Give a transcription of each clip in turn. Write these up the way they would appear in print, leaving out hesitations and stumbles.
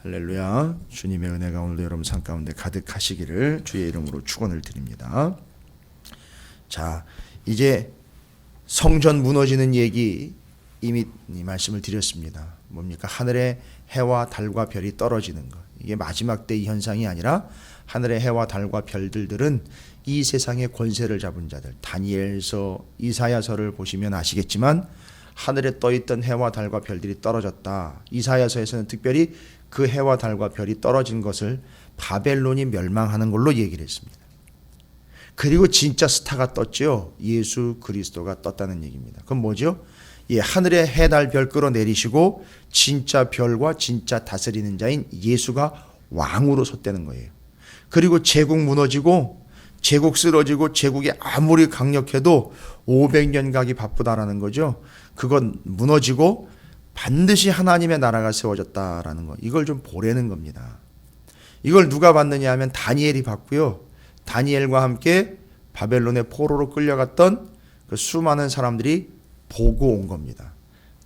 할렐루야. 주님의 은혜가 오늘도 여러분 삶 가운데 가득하시기를 주의 이름으로 축원을 드립니다. 자, 이제 성전 무너지는 얘기 이미 말씀을 드렸습니다. 뭡니까? 하늘의 해와 달과 별이 떨어지는 것. 이게 마지막 때의 현상이 아니라 하늘의 해와 달과 별들은 이 세상의 권세를 잡은 자들, 다니엘서, 이사야서를 보시면 아시겠지만 하늘에 떠있던 해와 달과 별들이 떨어졌다. 이사야서에서는 특별히 그 해와 달과 별이 떨어진 것을 바벨론이 멸망하는 걸로 얘기를 했습니다. 그리고 진짜 스타가 떴죠. 예수 그리스도가 떴다는 얘기입니다. 그건 뭐죠? 예, 하늘의 해, 달, 별 끌어내리시고 진짜 별과 진짜 다스리는 자인 예수가 왕으로 섰다는 거예요. 그리고 제국 무너지고 제국 쓰러지고 제국이 아무리 강력해도 500년 가기 바쁘다라는 거죠. 그건 무너지고 반드시 하나님의 나라가 세워졌다라는 거. 이걸 좀 보라는 겁니다. 이걸 누가 봤느냐 하면 다니엘이 봤고요. 다니엘과 함께 바벨론의 포로로 끌려갔던 그 수많은 사람들이 보고 온 겁니다.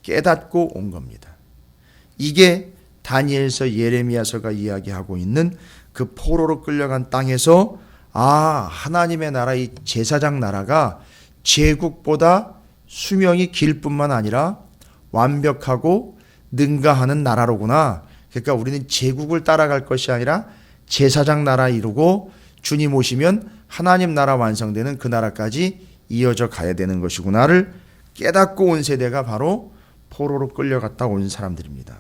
깨닫고 온 겁니다. 이게 다니엘서, 예레미야서가 이야기하고 있는 그 포로로 끌려간 땅에서 하나님의 나라, 이 제사장 나라가 제국보다 수명이 길 뿐만 아니라 완벽하고 능가하는 나라로구나. 그러니까 우리는 제국을 따라갈 것이 아니라 제사장 나라 이루고 주님 오시면 하나님 나라 완성되는 그 나라까지 이어져 가야 되는 것이구나를 깨닫고 온 세대가 바로 포로로 끌려갔다 온 사람들입니다.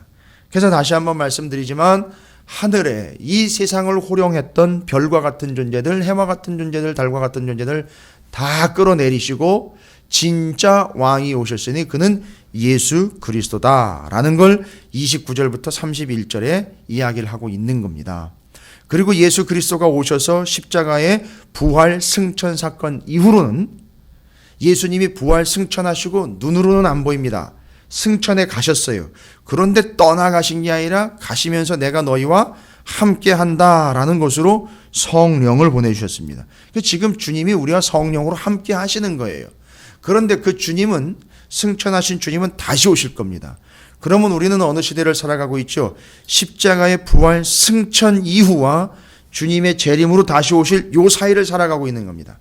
그래서 다시 한번 말씀드리지만 하늘에 이 세상을 호령했던 별과 같은 존재들, 해와 같은 존재들, 달과 같은 존재들 다 끌어내리시고 진짜 왕이 오셨으니 그는 예수 그리스도다라는 걸 29절부터 31절에 이야기를 하고 있는 겁니다. 그리고 예수 그리스도가 오셔서 십자가의 부활 승천 사건 이후로는 예수님이 부활 승천하시고 눈으로는 안 보입니다. 승천에 가셨어요. 그런데 떠나가신 게 아니라 가시면서 내가 너희와 함께 한다라는 것으로 성령을 보내주셨습니다. 지금 주님이 우리와 성령으로 함께 하시는 거예요. 그런데 그 주님은, 승천하신 주님은 다시 오실 겁니다. 그러면 우리는 어느 시대를 살아가고 있죠? 십자가의 부활 승천 이후와 주님의 재림으로 다시 오실 요 사이를 살아가고 있는 겁니다.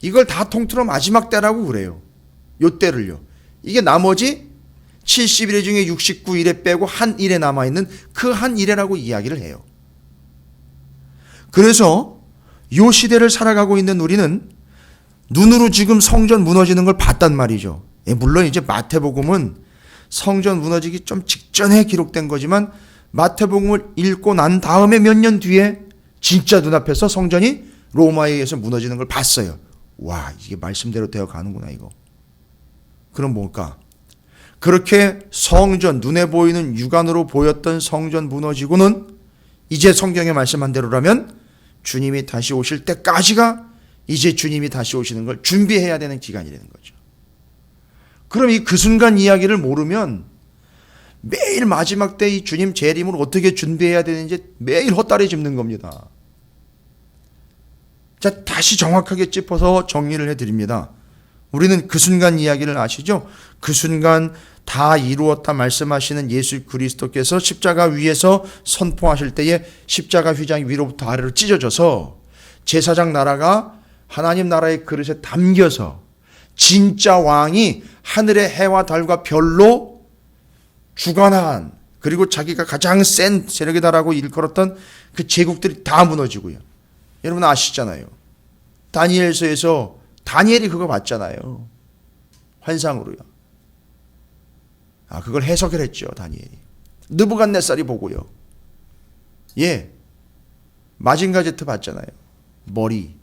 이걸 다 통틀어 마지막 때라고 그래요. 요 때를요. 이게 나머지 70일 중에 69일에 빼고 한 일에 남아있는 그 한 일에라고 이야기를 해요. 그래서 요 시대를 살아가고 있는 우리는 눈으로 지금 성전 무너지는 걸 봤단 말이죠. 물론 이제 마태복음은 성전 무너지기 좀 직전에 기록된 거지만 마태복음을 읽고 난 다음에 몇 년 뒤에 진짜 눈앞에서 성전이 로마에 의해서 무너지는 걸 봤어요. 와, 이게 말씀대로 되어 가는구나 이거. 그럼 뭘까? 그렇게 성전, 눈에 보이는 육안으로 보였던 성전 무너지고는 이제 성경에 말씀한 대로라면 주님이 다시 오실 때까지가 이제 주님이 다시 오시는 걸 준비해야 되는 기간이 되는 거죠. 그럼 이 그 순간 이야기를 모르면 매일 마지막 때 이 주님 재림을 어떻게 준비해야 되는지 매일 헛다리 짚는 겁니다. 자, 다시 정확하게 짚어서 정리를 해드립니다. 우리는 그 순간 이야기를 아시죠? 그 순간 다 이루었다 말씀하시는 예수 그리스도께서 십자가 위에서 선포하실 때에 십자가 휘장이 위로부터 아래로 찢어져서 제사장 나라가 하나님 나라의 그릇에 담겨서 진짜 왕이 하늘의 해와 달과 별로 주관한, 그리고 자기가 가장 센 세력이다라고 일컬었던 그 제국들이 다 무너지고요. 여러분 아시잖아요. 다니엘서에서 다니엘이 그거 봤잖아요. 환상으로요. 그걸 해석을 했죠, 다니엘이. 느부갓네살이 보고요. 예. 마징가제트 봤잖아요. 머리,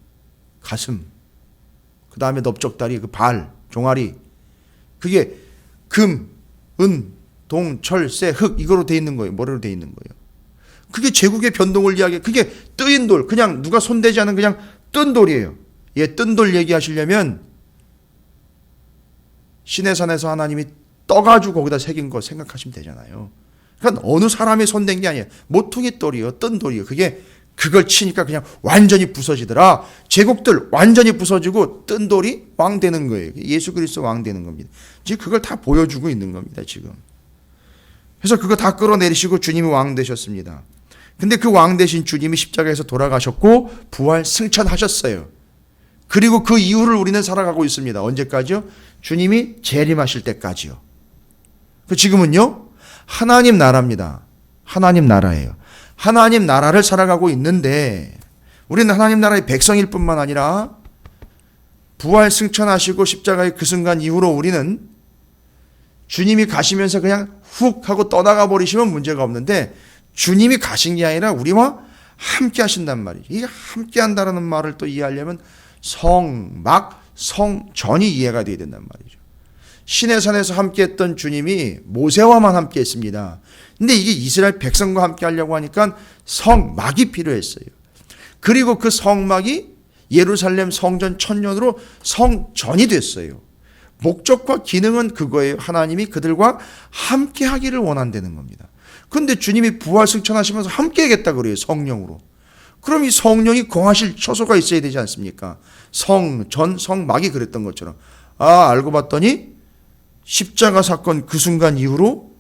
가슴, 그 다음에 넓적다리, 그 발, 종아리. 그게 금, 은, 동, 철, 쇠, 흙 이거로 돼 있는 거예요. 머리로 돼 있는 거예요. 그게 제국의 변동을 이야기해. 그게 뜨인 돌, 그냥 누가 손대지 않은 그냥 뜬 돌이에요. 예, 뜬 돌 얘기하시려면 시내산에서 하나님이 떠가지고 거기다 새긴 거 생각하시면 되잖아요. 그러니까 어느 사람이 손댄 게 아니에요. 모퉁이 돌이요, 뜬 돌이요. 그걸 치니까 그냥 완전히 부서지더라. 제국들 완전히 부서지고 뜬 돌이 왕 되는 거예요. 예수 그리스도 왕 되는 겁니다. 지금 그걸 다 보여주고 있는 겁니다, 지금. 그래서 그거 다 끌어내리시고 주님이 왕 되셨습니다. 근데 그 왕 되신 주님이 십자가에서 돌아가셨고 부활 승천하셨어요. 그리고 그 이후를 우리는 살아가고 있습니다. 언제까지요? 주님이 재림하실 때까지요. 지금은요, 하나님 나라입니다. 하나님 나라예요. 하나님 나라를 살아가고 있는데 우리는 하나님 나라의 백성일 뿐만 아니라 부활 승천하시고 십자가의 그 순간 이후로 우리는 주님이 가시면서 그냥 훅 하고 떠나가 버리시면 문제가 없는데 주님이 가신 게 아니라 우리와 함께 하신단 말이죠. 이게 함께 한다는 말을 또 이해하려면 성막, 성전이 이해가 돼야 된단 말이죠. 시내산에서 함께 했던 주님이 모세와만 함께 했습니다. 근데 이게 이스라엘 백성과 함께 하려고 하니까 성막이 필요했어요. 그리고 그 성막이 예루살렘 성전 천년으로 성전이 됐어요. 목적과 기능은 그거예요. 하나님이 그들과 함께 하기를 원한다는 겁니다. 그런데 주님이 부활 승천하시면서 함께 하겠다 그래요. 성령으로. 그럼 이 성령이 거하실 처소가 있어야 되지 않습니까? 성전, 성막이 그랬던 것처럼. 알고 봤더니 십자가 사건 그 순간 이후로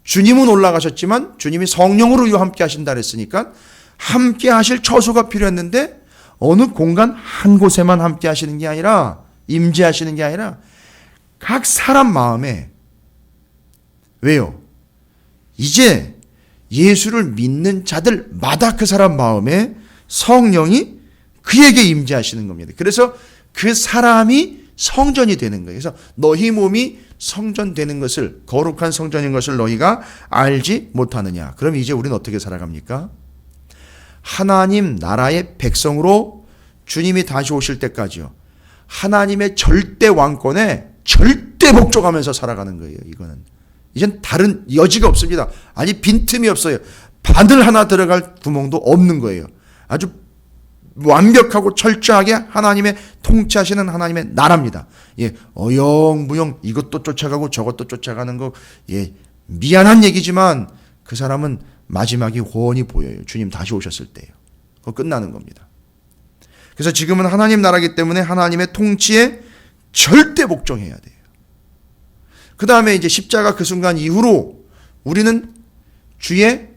주님은 올라가셨지만 주님이 성령으로 함께 하신다 그랬으니까 함께 하실 처소가 필요했는데 어느 공간 한 곳에만 함께 하시는 게 아니라 임재하시는 게 아니라 각 사람 마음에, 왜요? 이제 예수를 믿는 자들마다 그 사람 마음에 성령이 그에게 임재하시는 겁니다. 그래서 그 사람이 성전이 되는 거예요. 그래서 너희 몸이 성전 되는 것을, 거룩한 성전인 것을 너희가 알지 못하느냐. 그럼 이제 우리는 어떻게 살아갑니까? 하나님 나라의 백성으로 주님이 다시 오실 때까지요. 하나님의 절대 왕권에 절대 복종하면서 살아가는 거예요. 이거는 이젠 다른 여지가 없습니다. 아니 빈틈이 없어요. 바늘 하나 들어갈 구멍도 없는 거예요. 아주 완벽하고 철저하게 하나님의 통치하시는 하나님의 나라입니다. 어영부영 이것도 쫓아가고 저것도 쫓아가는 거, 미안한 얘기지만 그 사람은 마지막이 훤히 보여요. 주님 다시 오셨을 때예요. 그거 끝나는 겁니다. 그래서 지금은 하나님 나라이기 때문에 하나님의 통치에 절대 복종해야 돼요. 그 다음에 이제 십자가 그 순간 이후로 우리는 주의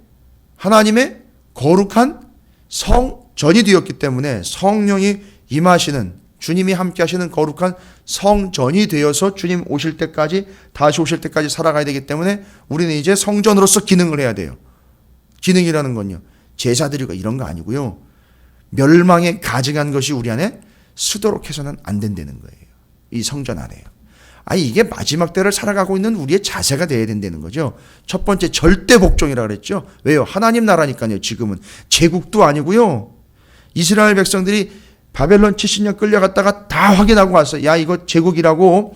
하나님의 거룩한 성전이 되었기 때문에 성령이 임하시는, 주님이 함께 하시는 거룩한 성전이 되어서 주님 오실 때까지, 다시 오실 때까지 살아가야 되기 때문에 우리는 이제 성전으로서 기능을 해야 돼요. 기능이라는 건요, 제사 드리고 이런 거 아니고요, 멸망에 가증한 것이 우리 안에 수도록 해서는 안 된다는 거예요. 이 성전 안에요. 이게 마지막 때를 살아가고 있는 우리의 자세가 돼야 된다는 거죠. 첫 번째 절대 복종이라고 그랬죠. 왜요? 하나님 나라니까요. 지금은 제국도 아니고요. 이스라엘 백성들이 바벨론 70년 끌려갔다가 다 확인하고 왔어요. 야, 이거 제국이라고,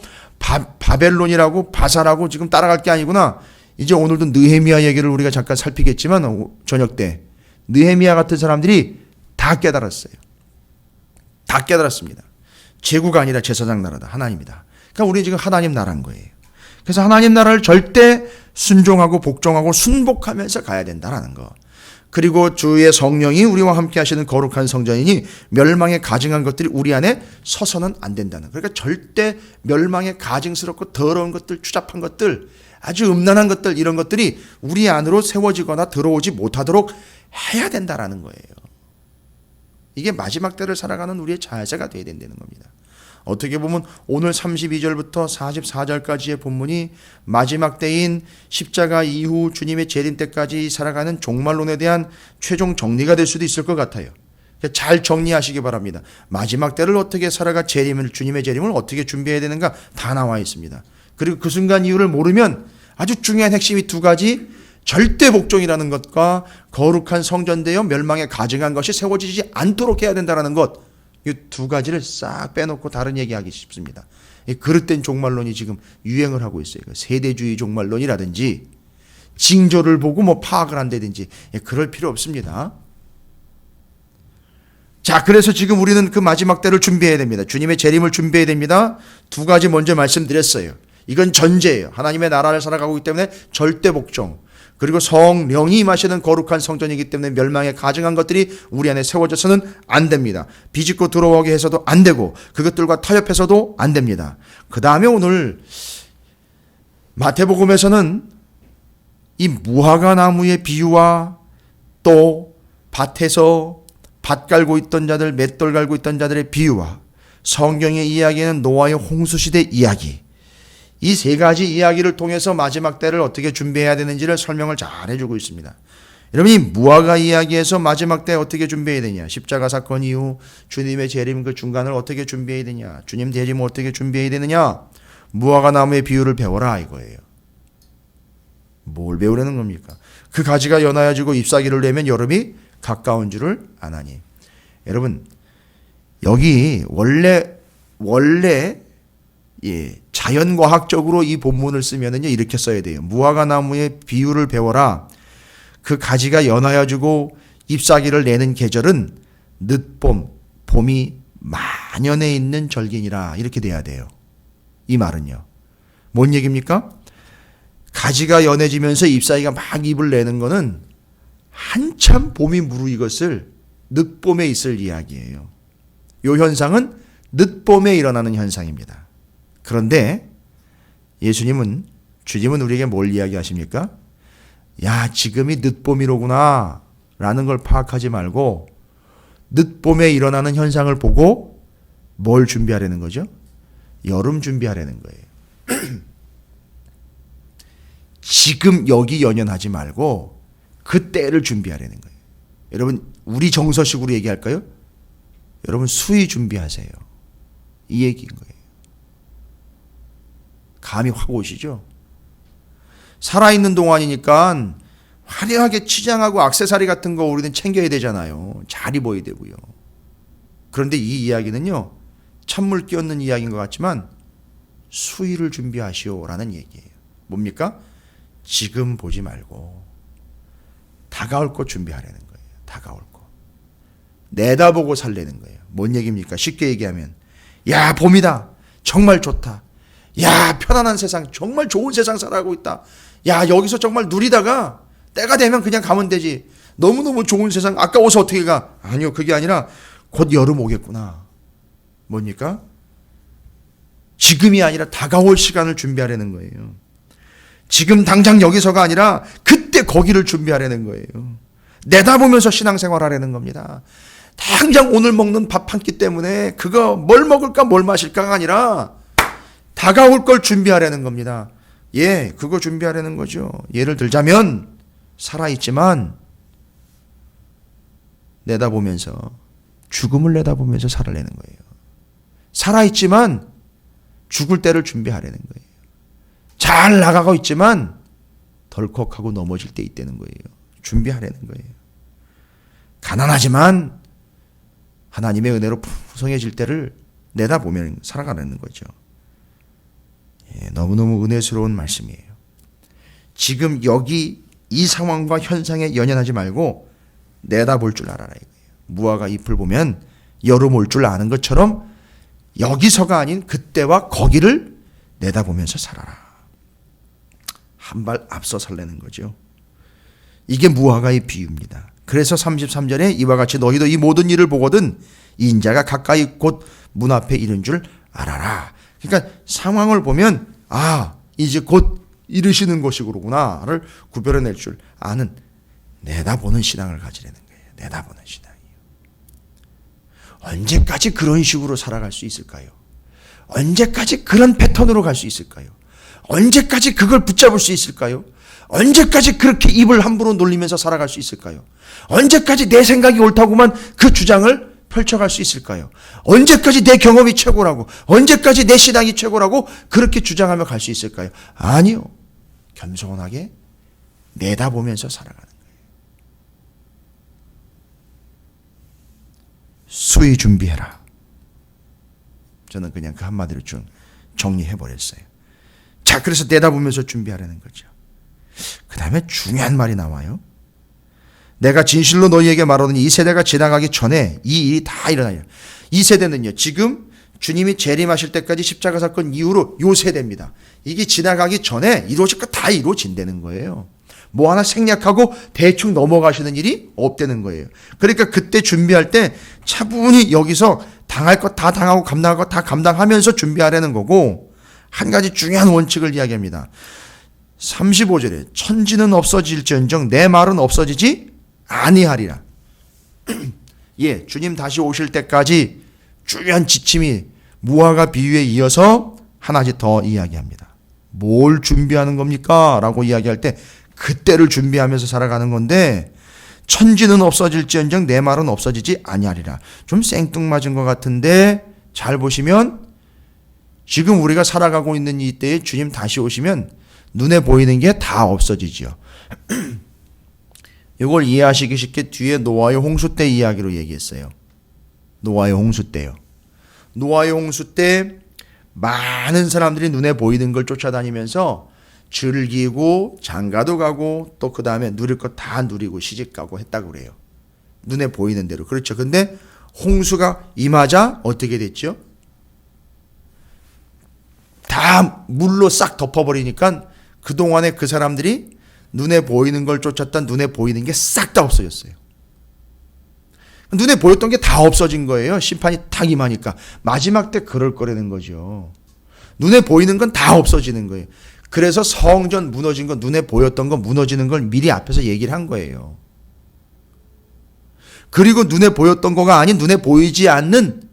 바벨론이라고, 바사라고 지금 따라갈 게 아니구나. 이제 오늘도 느헤미야 얘기를 우리가 잠깐 살피겠지만 저녁 때 느헤미야 같은 사람들이 다 깨달았어요. 다 깨달았습니다. 제국가 아니라 제사장 나라다. 하나님이다. 그러니까 우리 지금 하나님 나라인 거예요. 그래서 하나님 나라를 절대 순종하고 복종하고 순복하면서 가야 된다라는 거. 그리고 주의 성령이 우리와 함께 하시는 거룩한 성전이니 멸망에 가증한 것들이 우리 안에 서서는 안 된다는. 그러니까 절대 멸망에 가증스럽고 더러운 것들, 추잡한 것들, 아주 음란한 것들, 이런 것들이 우리 안으로 세워지거나 들어오지 못하도록 해야 된다라는 거예요. 이게 마지막 때를 살아가는 우리의 자세가 되어야 된다는 겁니다. 어떻게 보면 오늘 32절부터 44절까지의 본문이 마지막 때인 십자가 이후 주님의 재림 때까지 살아가는 종말론에 대한 최종 정리가 될 수도 있을 것 같아요. 잘 정리하시기 바랍니다. 마지막 때를 어떻게 살아가 주님의 재림을 어떻게 준비해야 되는가 다 나와 있습니다. 그리고 그 순간 이유를 모르면 아주 중요한 핵심이 두 가지, 절대 복종이라는 것과 거룩한 성전되어 멸망에 가증한 것이 세워지지 않도록 해야 된다는 것, 이 두 가지를 싹 빼놓고 다른 얘기하기 쉽습니다. 그릇된 종말론이 지금 유행을 하고 있어요. 세대주의 종말론이라든지 징조를 보고 파악을 한다든지 그럴 필요 없습니다. 자, 그래서 지금 우리는 그 마지막 때를 준비해야 됩니다. 주님의 재림을 준비해야 됩니다. 두 가지 먼저 말씀드렸어요. 이건 전제예요. 하나님의 나라를 살아가고 있기 때문에 절대 복종, 그리고 성령이 임하시는 거룩한 성전이기 때문에 멸망에 가증한 것들이 우리 안에 세워져서는 안 됩니다. 비집고 들어오게 해서도 안 되고 그것들과 타협해서도 안 됩니다. 그 다음에 오늘 마태복음에서는 이 무화과 나무의 비유와 또 밭에서 밭 갈고 있던 자들, 맷돌 갈고 있던 자들의 비유와 성경의 이야기는 노아의 홍수시대 이야기, 이 세 가지 이야기를 통해서 마지막 때를 어떻게 준비해야 되는지를 설명을 잘 해주고 있습니다. 여러분, 이 무화과 이야기에서 마지막 때 어떻게 준비해야 되냐, 십자가 사건 이후 주님의 재림 그 중간을 어떻게 준비해야 되냐, 주님 재림을 어떻게 준비해야 되느냐, 무화과 나무의 비유를 배워라 이거예요. 뭘 배우려는 겁니까? 그 가지가 연하여지고 잎사귀를 내면 여름이 가까운 줄을 아나니. 여러분, 여기 원래 자연과학적으로 이 본문을 쓰면은요 이렇게 써야 돼요. 무화과 나무의 비유를 배워라. 그 가지가 연하여지고 잎사귀를 내는 계절은 늦봄, 봄이 만연해 있는 절기니라, 이렇게 돼야 돼요. 이 말은요, 뭔 얘기입니까? 가지가 연해지면서 잎사귀가 막 잎을 내는 거는 한참 봄이 무르익었을 늦봄에 있을 이야기예요. 이 현상은 늦봄에 일어나는 현상입니다. 그런데 주님은 우리에게 뭘 이야기하십니까? 야, 지금이 늦봄이로구나 라는 걸 파악하지 말고 늦봄에 일어나는 현상을 보고 뭘 준비하려는 거죠? 여름 준비하려는 거예요. 지금 여기 연연하지 말고 그때를 준비하려는 거예요. 여러분, 우리 정서식으로 얘기할까요? 여러분, 수의 준비하세요. 이 얘기인 거예요. 감이 확 오시죠? 살아있는 동안이니까 화려하게 치장하고 액세서리 같은 거 우리는 챙겨야 되잖아요. 잘 입어야 되고요. 그런데 이 이야기는요, 찬물 끼얹는 이야기인 것 같지만 수의를 준비하시오라는 얘기예요. 뭡니까? 지금 보지 말고 다가올 것 준비하라는 거예요. 다가올 것. 내다보고 살라는 거예요. 뭔 얘기입니까? 쉽게 얘기하면, 야, 봄이다. 정말 좋다. 야, 편안한 세상, 정말 좋은 세상 살아가고 있다. 야, 여기서 정말 누리다가 때가 되면 그냥 가면 되지. 너무너무 좋은 세상, 아까워서 어떻게 가? 아니요, 그게 아니라 곧 여름 오겠구나. 뭡니까? 지금이 아니라 다가올 시간을 준비하라는 거예요. 지금 당장 여기서가 아니라 그때 거기를 준비하라는 거예요. 내다보면서 신앙생활 하라는 겁니다. 당장 오늘 먹는 밥 한 끼 때문에 그거 뭘 먹을까 뭘 마실까가 아니라 다가올 걸 준비하라는 겁니다. 예, 그거 준비하라는 거죠. 예를 들자면 살아있지만 내다보면서, 죽음을 내다보면서 살아내는 거예요. 살아있지만 죽을 때를 준비하라는 거예요. 잘 나가고 있지만 덜컥하고 넘어질 때 있다는 거예요. 준비하라는 거예요. 가난하지만 하나님의 은혜로 풍성해질 때를 내다보면 살아가는 거죠. 예, 너무너무 은혜스러운 말씀이에요. 지금 여기 이 상황과 현상에 연연하지 말고 내다볼 줄 알아라 이거예요. 무화과 잎을 보면 여름 올 줄 아는 것처럼 여기서가 아닌 그때와 거기를 내다보면서 살아라. 한 발 앞서 살라는 거죠. 이게 무화과의 비유입니다. 그래서 33절에 이와 같이 너희도 이 모든 일을 보거든 인자가 가까이 곧 문 앞에 이른 줄 알아라. 그러니까 상황을 보면 이제 곧 이르시는 것이구나를 구별해낼 줄 아는, 내다보는 신앙을 가지라는 거예요. 내다보는 신앙이요. 언제까지 그런 식으로 살아갈 수 있을까요? 언제까지 그런 패턴으로 갈 수 있을까요? 언제까지 그걸 붙잡을 수 있을까요? 언제까지 그렇게 입을 함부로 놀리면서 살아갈 수 있을까요? 언제까지 내 생각이 옳다고만 그 주장을 펼쳐갈 수 있을까요? 언제까지 내 경험이 최고라고, 언제까지 내 신앙이 최고라고 그렇게 주장하며 갈 수 있을까요? 아니요. 겸손하게 내다보면서 살아가는 거예요. 수의 준비해라. 저는 그냥 그 한마디로 좀 정리해버렸어요. 자, 그래서 내다보면서 준비하라는 거죠. 그 다음에 중요한 말이 나와요. 내가 진실로 너희에게 말하노니 이 세대가 지나가기 전에 이 일이 다 일어나요. 이 세대는요, 지금 주님이 재림하실 때까지 십자가 사건 이후로 요 세대입니다. 이게 지나가기 전에 이루어질 거 다 이루어진다는 거예요. 뭐 하나 생략하고 대충 넘어가시는 일이 없다는 거예요. 그러니까 그때 준비할 때 차분히 여기서 당할 것 다 당하고 감당할 것 다 감당하면서 준비하라는 거고, 한 가지 중요한 원칙을 이야기합니다. 35절에 천지는 없어질지언정 내 말은 없어지지 아니하리라. 예, 주님 다시 오실 때까지 중요한 지침이 무화과 비유에 이어서 하나씩 더 이야기합니다. 뭘 준비하는 겁니까? 라고 이야기할 때 그때를 준비하면서 살아가는 건데, 천지는 없어질지언정 내 말은 없어지지 아니하리라. 좀 생뚱맞은 것 같은데 잘 보시면 지금 우리가 살아가고 있는 이 때에 주님 다시 오시면 눈에 보이는 게 다 없어지죠. 이걸 이해하시기 쉽게 뒤에 노아의 홍수 때 이야기로 얘기했어요. 노아의 홍수 때요. 노아의 홍수 때 많은 사람들이 눈에 보이는 걸 쫓아다니면서 즐기고 장가도 가고 또 그 다음에 누릴 것 다 누리고 시집 가고 했다고 그래요. 눈에 보이는 대로. 그렇죠. 근데 홍수가 임하자 어떻게 됐죠? 다 물로 싹 덮어버리니까 그동안에 그 사람들이 눈에 보이는 걸 쫓았던 눈에 보이는 게 싹 다 없어졌어요. 눈에 보였던 게 다 없어진 거예요. 심판이 탁 임하니까. 마지막 때 그럴 거라는 거죠. 눈에 보이는 건 다 없어지는 거예요. 그래서 성전 무너진 거, 눈에 보였던 거 무너지는 걸 미리 앞에서 얘기를 한 거예요. 그리고 눈에 보였던 거가 아닌 눈에 보이지 않는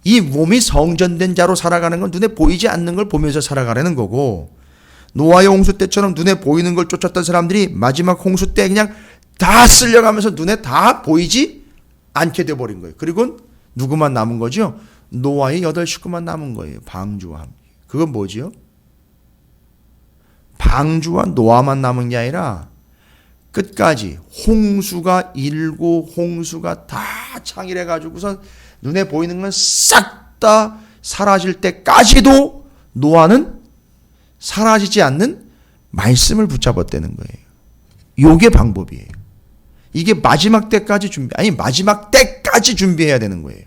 이 몸이 성전된 자로 살아가는 건 눈에 보이지 않는 걸 보면서 살아가라는 거고, 노아의 홍수 때처럼 눈에 보이는 걸 쫓았던 사람들이 마지막 홍수 때 그냥 다 쓸려가면서 눈에 다 보이지 않게 돼버린 거예요. 그리고 누구만 남은 거죠? 노아의 8 식구만 남은 거예요. 방주와 함께. 그건 뭐지요? 방주와 노아만 남은 게 아니라 끝까지 홍수가 일고 홍수가 다 창일해 가지고선 눈에 보이는 건 싹 다 사라질 때까지도 노아는 사라지지 않는 말씀을 붙잡았다는 거예요. 요게 방법이에요. 이게 마지막 때까지 마지막 때까지 준비해야 되는 거예요.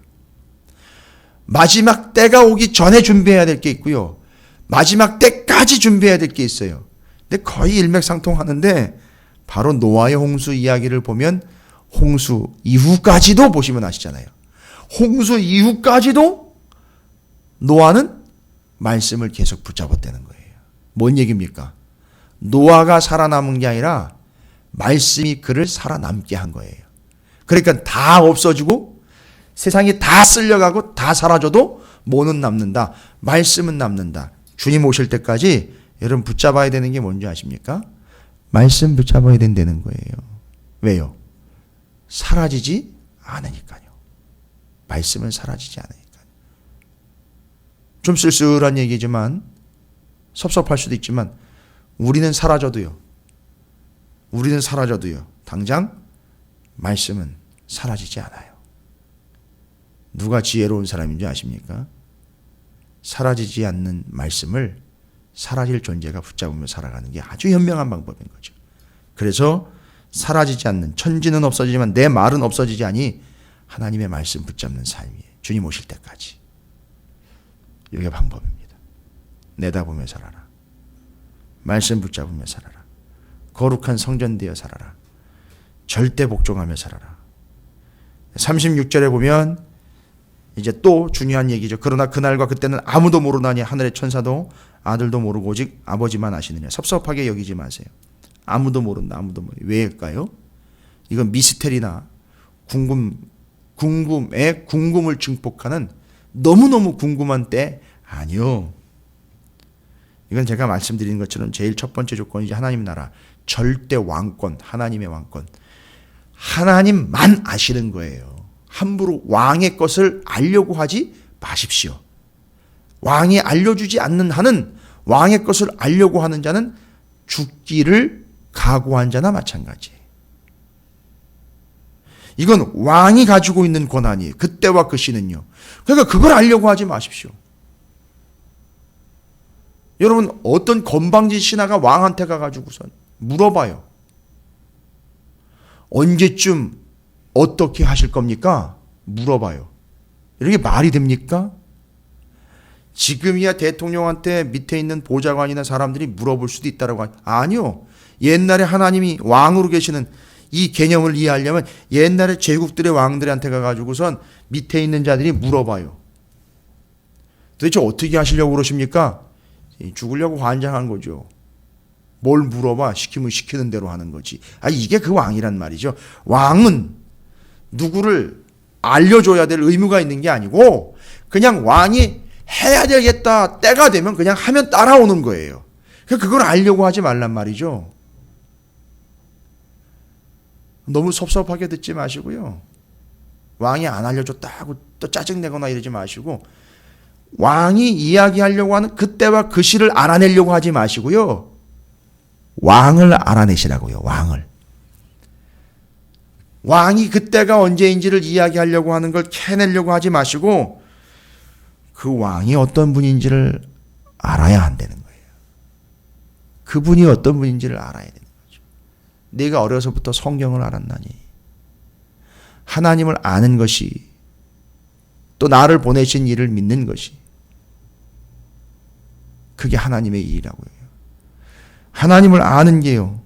마지막 때가 오기 전에 준비해야 될 게 있고요. 마지막 때까지 준비해야 될 게 있어요. 근데 거의 일맥상통하는데 바로 노아의 홍수 이야기를 보면 홍수 이후까지도 보시면 아시잖아요. 홍수 이후까지도 노아는 말씀을 계속 붙잡았다는 거예요. 뭔 얘기입니까? 노아가 살아남은 게 아니라 말씀이 그를 살아남게 한 거예요. 그러니까 다 없어지고 세상이 다 쓸려가고 다 사라져도 뭐는 남는다? 말씀은 남는다. 주님 오실 때까지 여러분 붙잡아야 되는 게 뭔지 아십니까? 말씀 붙잡아야 된다는 거예요. 왜요? 사라지지 않으니까요. 말씀은 사라지지 않으니까요. 좀 쓸쓸한 얘기지만 섭섭할 수도 있지만 우리는 사라져도요. 당장 말씀은 사라지지 않아요. 누가 지혜로운 사람인지 아십니까? 사라지지 않는 말씀을 사라질 존재가 붙잡으며 살아가는 게 아주 현명한 방법인 거죠. 그래서 사라지지 않는, 천지는 없어지지만 내 말은 없어지지 아니 하나님의 말씀 붙잡는 삶이에요. 주님 오실 때까지. 이게 방법입니다. 내다보며 살아라. 말씀 붙잡으며 살아라. 거룩한 성전 되어 살아라. 절대 복종하며 살아라. 36절에 보면 이제 또 중요한 얘기죠. 그러나 그날과 그때는 아무도 모르나니 하늘의 천사도 아들도 모르고 오직 아버지만 아시느냐. 섭섭하게 여기지 마세요. 아무도 모른다. 아무도 모른다. 왜일까요? 이건 미스테리나 궁금을 증폭하는 너무너무 궁금한 때 아니요. 이건 제가 말씀드린 것처럼 제일 첫 번째 조건이지 하나님 나라. 절대 왕권, 하나님의 왕권. 하나님만 아시는 거예요. 함부로 왕의 것을 알려고 하지 마십시오. 왕이 알려주지 않는 한은 왕의 것을 알려고 하는 자는 죽기를 각오한 자나 마찬가지예요. 이건 왕이 가지고 있는 권한이에요. 그때와 그 시는요. 그러니까 그걸 알려고 하지 마십시오. 여러분 어떤 건방진 신하가 왕한테 가가지고선 물어봐요. 언제쯤 어떻게 하실 겁니까? 물어봐요. 이게 말이 됩니까? 지금이야 대통령한테 밑에 있는 보좌관이나 사람들이 물어볼 수도 있다라고 하죠. 아니요. 옛날에 하나님이 왕으로 계시는 이 개념을 이해하려면 옛날에 제국들의 왕들한테 가가지고선 밑에 있는 자들이 물어봐요. 도대체 어떻게 하시려고 그러십니까? 죽으려고 환장한 거죠. 뭘 물어봐. 시키면 시키는 대로 하는 거지. 이게 그 왕이란 말이죠. 왕은 누구를 알려줘야 될 의무가 있는 게 아니고 그냥 왕이 해야 되겠다. 때가 되면 그냥 하면 따라오는 거예요. 그걸 알려고 하지 말란 말이죠. 너무 섭섭하게 듣지 마시고요. 왕이 안 알려줬다 하고 또 짜증내거나 이러지 마시고 왕이 이야기하려고 하는 그때와 그 시를 알아내려고 하지 마시고요. 왕을 알아내시라고요. 왕이 그때가 언제인지를 이야기하려고 하는 걸 캐내려고 하지 마시고 그 왕이 어떤 분인지를 알아야 한다는 거예요. 그분이 어떤 분인지를 알아야 되는 거죠. 네가 어려서부터 성경을 알았나니 하나님을 아는 것이 또 나를 보내신 이를 믿는 것이 그게 하나님의 일이라고요. 하나님을 아는 게요.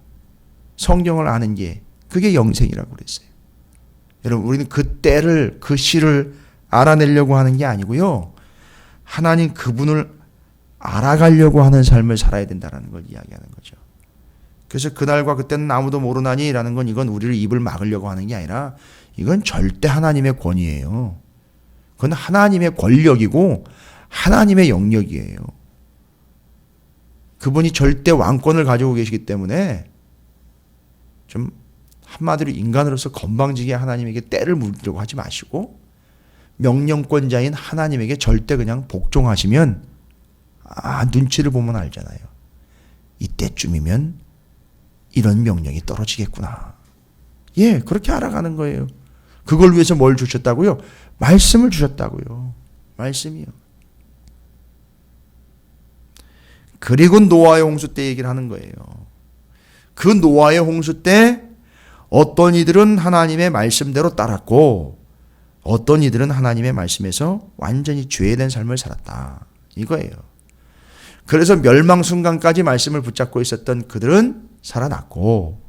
성경을 아는 게 그게 영생이라고 그랬어요. 여러분 우리는 그 때를 그 시를 알아내려고 하는 게 아니고요. 하나님 그분을 알아가려고 하는 삶을 살아야 된다는 걸 이야기하는 거죠. 그래서 그날과 그때는 아무도 모르나니 라는 건 이건 우리를 입을 막으려고 하는 게 아니라 이건 절대 하나님의 권위예요. 그건 하나님의 권력이고 하나님의 영역이에요. 그분이 절대 왕권을 가지고 계시기 때문에 좀 한마디로 인간으로서 건방지게 하나님에게 때를 물으려고 하지 마시고 명령권자인 하나님에게 절대 그냥 복종하시면 눈치를 보면 알잖아요. 이때쯤이면 이런 명령이 떨어지겠구나. 예, 그렇게 알아가는 거예요. 그걸 위해서 뭘 주셨다고요? 말씀을 주셨다고요. 말씀이요. 그리고 노아의 홍수 때 얘기를 하는 거예요. 그 노아의 홍수 때 어떤 이들은 하나님의 말씀대로 따랐고 어떤 이들은 하나님의 말씀에서 완전히 죄된 삶을 살았다. 이거예요. 그래서 멸망 순간까지 말씀을 붙잡고 있었던 그들은 살아났고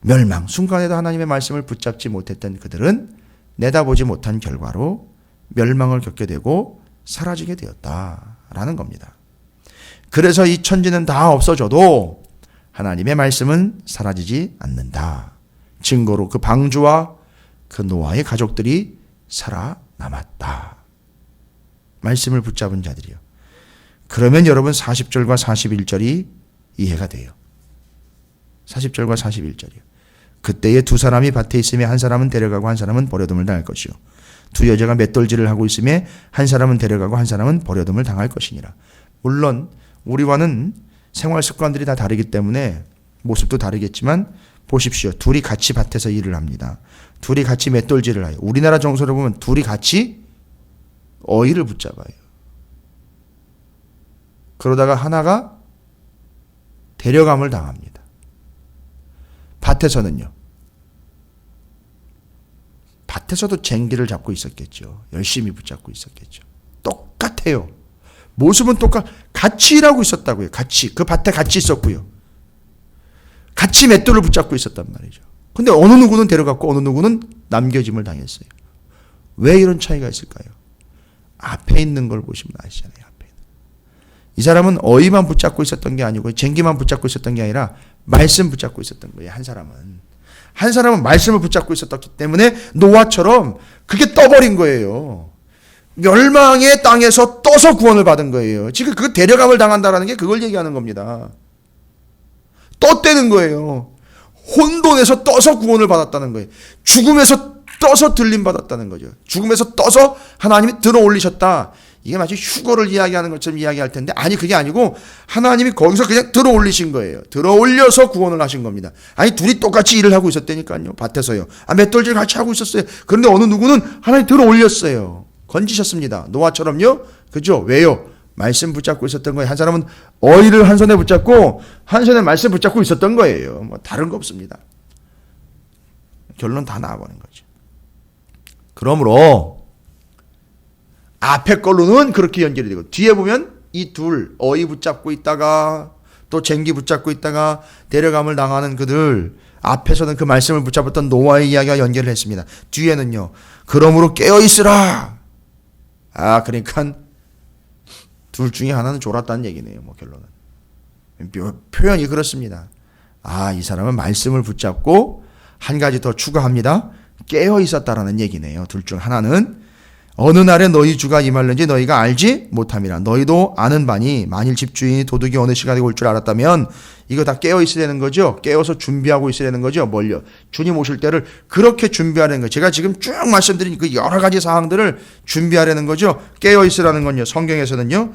멸망 순간에도 하나님의 말씀을 붙잡지 못했던 그들은 내다보지 못한 결과로 멸망을 겪게 되고 사라지게 되었다라는 겁니다. 그래서 이 천지는 다 없어져도 하나님의 말씀은 사라지지 않는다. 증거로 그 방주와 그 노아의 가족들이 살아남았다. 말씀을 붙잡은 자들이요. 그러면 여러분 40절과 41절이 이해가 돼요. 40절과 41절이요. 그때에 두 사람이 밭에 있으며 한 사람은 데려가고 한 사람은 버려둠을 당할 것이요. 두 여자가 맷돌질을 하고 있으며 한 사람은 데려가고 한 사람은 버려둠을 당할 것이니라. 물론 우리와는 생활 습관들이 다 다르기 때문에 모습도 다르겠지만 보십시오. 둘이 같이 밭에서 일을 합니다. 둘이 같이 맷돌질을 해요. 우리나라 정서를 보면 둘이 같이 어이를 붙잡아요. 그러다가 하나가 데려감을 당합니다. 밭에서는요. 밭에서도 쟁기를 잡고 있었겠죠. 열심히 붙잡고 있었겠죠. 똑같아요. 모습은 같이 일하고 있었다고요. 같이. 그 밭에 같이 있었고요. 같이 맷돌을 붙잡고 있었단 말이죠. 근데 어느 누구는 데려갔고 어느 누구는 남겨짐을 당했어요. 왜 이런 차이가 있을까요? 앞에 있는 걸 보시면 아시잖아요. 앞에. 이 사람은 어이만 붙잡고 있었던 게 아니고 쟁기만 붙잡고 있었던 게 아니라 말씀 붙잡고 있었던 거예요. 한 사람은 말씀을 붙잡고 있었기 때문에 노아처럼 그게 떠버린 거예요. 멸망의 땅에서 떠서 구원을 받은 거예요. 지금 그 데려감을 당한다라는 게 그걸 얘기하는 겁니다. 떴다는 거예요. 혼돈에서 떠서 구원을 받았다는 거예요. 죽음에서 떠서 들림 받았다는 거죠. 죽음에서 떠서 하나님이 들어 올리셨다. 이게 마치 휴거를 이야기하는 것처럼 이야기할 텐데 아니 그게 아니고 하나님이 거기서 그냥 들어 올리신 거예요. 들어 올려서 구원을 하신 겁니다. 아니 둘이 똑같이 일을 하고 있었다니까요. 밭에서요. 맷돌질 같이 하고 있었어요. 그런데 어느 누구는 하나님 들어 올렸어요. 건지셨습니다. 노아처럼요. 그죠? 왜요? 말씀 붙잡고 있었던 거예요. 한 사람은 어이를 한 손에 붙잡고 한 손에 말씀 붙잡고 있었던 거예요. 뭐 다른 거 없습니다. 결론 다 나와버린 거죠. 그러므로 앞에 걸로는 그렇게 연결이 되고 뒤에 보면 이 둘 어이 붙잡고 있다가 또 쟁기 붙잡고 있다가 데려감을 당하는 그들 앞에서는 그 말씀을 붙잡았던 노아의 이야기가 연결을 했습니다. 뒤에는요. 그러므로 깨어있으라. 그러니까 둘 중에 하나는 졸았다는 얘기네요. 뭐 결론은. 표현이 그렇습니다. 아, 이 사람은 말씀을 붙잡고 한 가지 더 추가합니다. 깨어 있었다라는 얘기네요. 둘 중 하나는 어느 날에 너희 주가 임할는지 너희가 알지 못함이라. 너희도 아는 바니 만일 집주인이 도둑이 어느 시간에 올 줄 알았다면 이거 다 깨어 있어야 되는 거죠. 깨어서 준비하고 있어야 되는 거죠. 뭘요? 주님 오실 때를 그렇게 준비하는 거예요. 제가 지금 쭉 말씀드린 그 여러 가지 사항들을 준비하려는 거죠. 깨어 있으라는 건요. 성경에서는요.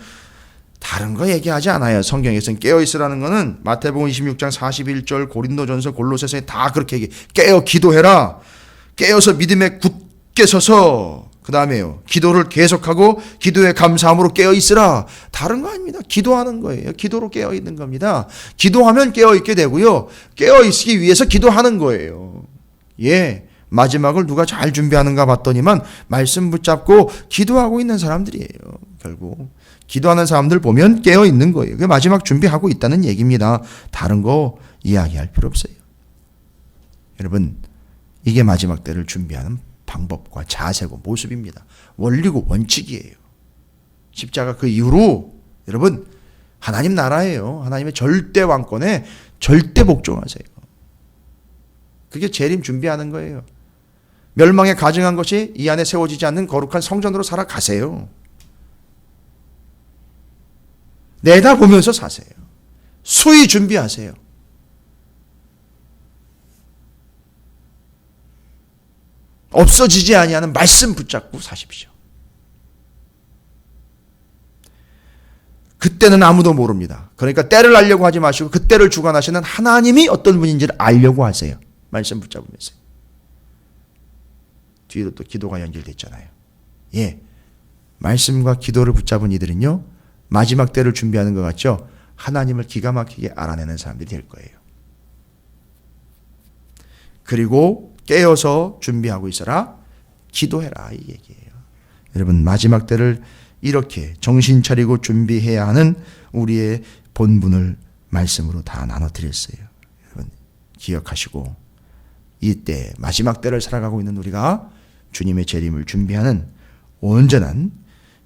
다른 거 얘기하지 않아요. 성경에서는 깨어 있으라는 거는 마태복음 26장 41절, 고린도전서, 골로새서에 다 그렇게 얘기해. 깨어 기도해라. 깨어서 믿음에 굳게 서서 그 다음에요. 기도를 계속하고 기도에 감사함으로 깨어 있으라. 다른 거 아닙니다. 기도하는 거예요. 기도로 깨어 있는 겁니다. 기도하면 깨어 있게 되고요. 깨어 있기 위해서 기도하는 거예요. 예. 마지막을 누가 잘 준비하는가 봤더니만 말씀 붙잡고 기도하고 있는 사람들이에요. 결국 기도하는 사람들 보면 깨어 있는 거예요. 그게 마지막 준비하고 있다는 얘기입니다. 다른 거 이야기할 필요 없어요. 여러분, 이게 마지막 때를 준비하는 방법과 자세고 모습입니다. 원리고 원칙이에요. 십자가 그 이후로 여러분 하나님 나라예요. 하나님의 절대 왕권에 절대 복종하세요. 그게 재림 준비하는 거예요. 멸망에 가증한 것이 이 안에 세워지지 않는 거룩한 성전으로 살아가세요. 내다보면서 사세요. 수위 준비하세요. 없어지지 아니하는 말씀 붙잡고 사십시오. 그때는 아무도 모릅니다. 그러니까 때를 알려고 하지 마시고 그때를 주관하시는 하나님이 어떤 분인지를 알려고 하세요. 말씀 붙잡으면서. 뒤로 또 기도가 연결됐잖아요. 예, 말씀과 기도를 붙잡은 이들은요. 마지막 때를 준비하는 것 같죠? 하나님을 기가 막히게 알아내는 사람들이 될 거예요. 그리고 깨어서 준비하고 있어라. 기도해라. 이 얘기예요. 여러분 마지막 때를 이렇게 정신 차리고 준비해야 하는 우리의 본분을 말씀으로 다 나눠드렸어요. 여러분 기억하시고 이때 마지막 때를 살아가고 있는 우리가 주님의 재림을 준비하는 온전한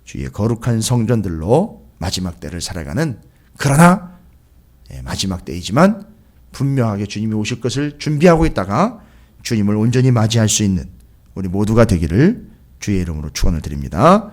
주의 거룩한 성전들로 마지막 때를 살아가는 그러나 마지막 때이지만 분명하게 주님이 오실 것을 준비하고 있다가 주님을 온전히 맞이할 수 있는 우리 모두가 되기를 주의 이름으로 축원을 드립니다.